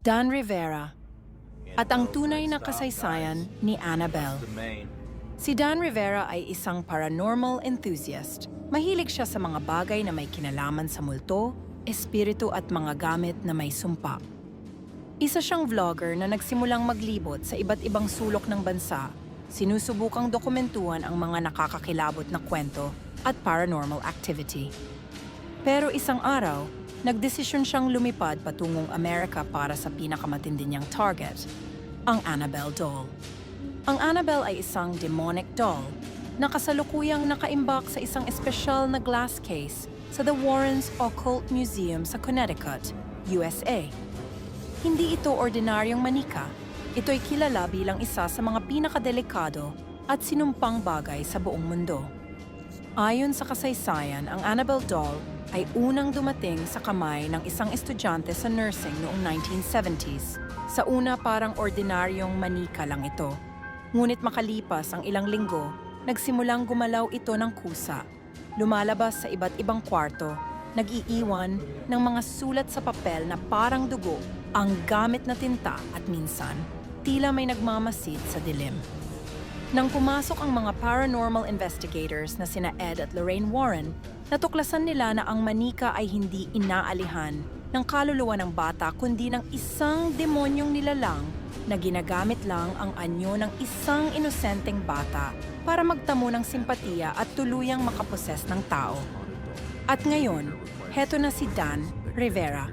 Dan Rivera at ang tunay na kasaysayan ni Annabelle. Si Dan Rivera ay isang paranormal enthusiast. Mahilig siya sa mga bagay na may kinalaman sa multo, espiritu at mga gamit na may sumpa. Isa siyang vlogger na nagsimulang maglibot sa iba't ibang sulok ng bansa, sinusubukang dokumentuhan ang mga nakakakilabot na kwento at paranormal activity. Pero isang araw, nagdesisyon siyang lumipad patungong Amerika para sa pinakamatindi niyang target, ang Annabelle doll. Ang Annabelle ay isang demonic doll na kasalukuyang nakaimbak sa isang espesyal na glass case sa The Warrens Occult Museum sa Connecticut, USA. Hindi ito ordinaryong manika. Ito'y kilala bilang isa sa mga pinakadelikado at sinumpang bagay sa buong mundo. Ayon sa kasaysayan, ang Annabelle doll ay unang dumating sa kamay ng isang estudyante sa nursing noong 1970s. Sa una parang ordinaryong manika lang ito. Ngunit makalipas ang ilang linggo, nagsimulang gumalaw ito ng kusa. Lumalabas sa iba't ibang kwarto, nag-iiwan ng mga sulat sa papel na parang dugo, ang gamit na tinta at minsan, tila may nagmamasid sa dilim. Nang pumasok ang mga paranormal investigators na sina Ed at Lorraine Warren, natuklasan nila na ang manika ay hindi inaalihan ng kaluluwa ng bata kundi ng isang demonyong nilalang na ginagamit lang ang anyo ng isang inosenteng bata para magtamo ng simpatiya at tuluyang makaposes ng tao. At ngayon, heto na si Dan Rivera.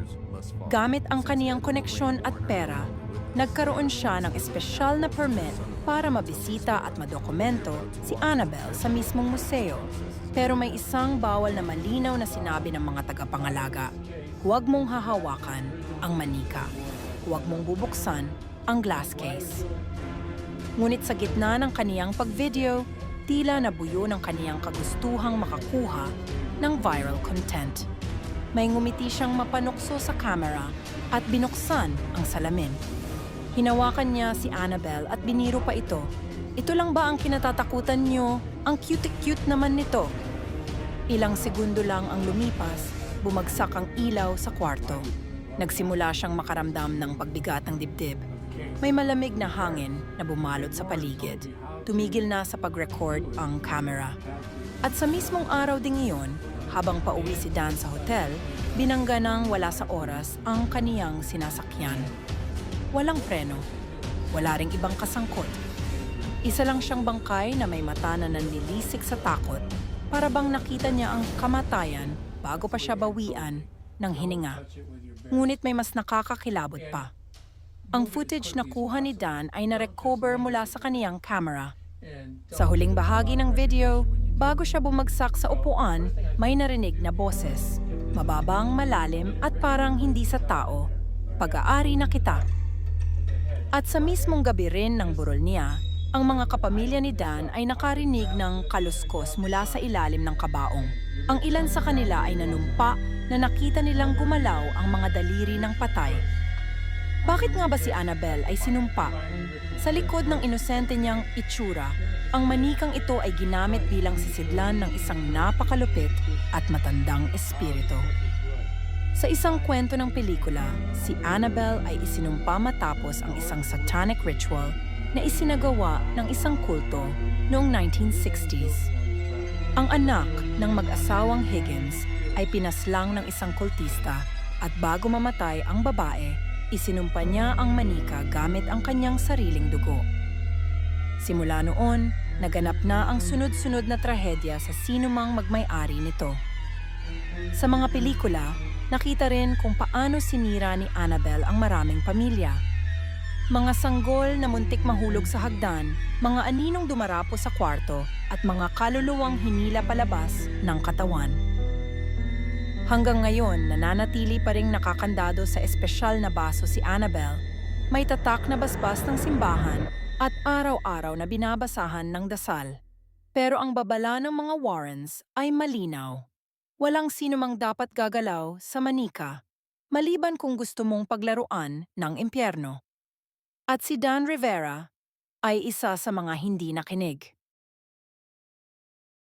Gamit ang kaniyang koneksyon at pera, nagkaroon siya ng espesyal na permit para mabisita at madokumento si Annabelle sa mismong museo. Pero may isang bawal na malinaw na sinabi ng mga tagapangalaga. Huwag mong hahawakan ang manika. Huwag mong bubuksan ang glass case. Ngunit sa gitna ng kaniyang pag-video, tila nabuyo ng kaniyang kagustuhang makakuha ng viral content. May ngumiti siyang mapanukso sa camera at binuksan ang salamin. Hinawakan niya si Annabelle at biniro pa ito. Ito lang ba ang kinatatakutan niyo? Ang cute-cute naman nito. Ilang segundo lang ang lumipas, bumagsak ang ilaw sa kwarto. Nagsimula siyang makaramdam ng pagbigat ng dibdib. May malamig na hangin na bumalot sa paligid. Tumigil na sa pag-record ang camera. At sa mismong araw ding iyon, habang pauwi si Dan sa hotel, binangga ng wala sa oras ang kaniyang sinasakyan. Walang preno. Wala ring ibang kasangkot. Isa lang siyang bangkay na may mata na nanlilisik sa takot para bang nakita niya ang kamatayan bago pa siya bawian ng hininga. Ngunit may mas nakakakilabot pa. Ang footage na kuha ni Dan ay na-recover mula sa kaniyang camera. Sa huling bahagi ng video, bago siya bumagsak sa upuan, may narinig na boses. Mababang, malalim at parang hindi sa tao. Pag-aari na kita. At sa mismong gabi rin ng burol niya, ang mga kapamilya ni Dan ay nakarinig ng kaluskos mula sa ilalim ng kabaong. Ang ilan sa kanila ay nanumpa na nakita nilang gumalaw ang mga daliri ng patay. Bakit nga ba si Annabelle ay sinumpa? Sa likod ng inosente niyang itsura, ang manikang ito ay ginamit bilang sisidlan ng isang napakalupit at matandang espiritu. Sa isang kwento ng pelikula, si Annabelle ay isinumpa matapos ang isang satanic ritual na isinagawa ng isang kulto noong 1960s. Ang anak ng mag-asawang Higgins ay pinaslang ng isang kultista at bago mamatay ang babae, isinumpa niya ang manika gamit ang kanyang sariling dugo. Simula noon, naganap na ang sunod-sunod na trahedya sa sinumang magmay-ari nito. Sa mga pelikula, nakita rin kung paano sinira ni Annabelle ang maraming pamilya. Mga sanggol na muntik mahulog sa hagdan, mga aninong dumarapo sa kwarto, at mga kaluluwang hinila palabas ng katawan. Hanggang ngayon, nananatili pa ring nakakandado sa espesyal na baso si Annabelle, may tatak na basbas ng simbahan at araw-araw na binabasahan ng dasal. Pero ang babala ng mga Warrens ay malinaw. Walang sinumang dapat gagalaw sa manika, maliban kung gusto mong paglaruan ng impyerno. At si Dan Rivera ay isa sa mga hindi nakinig.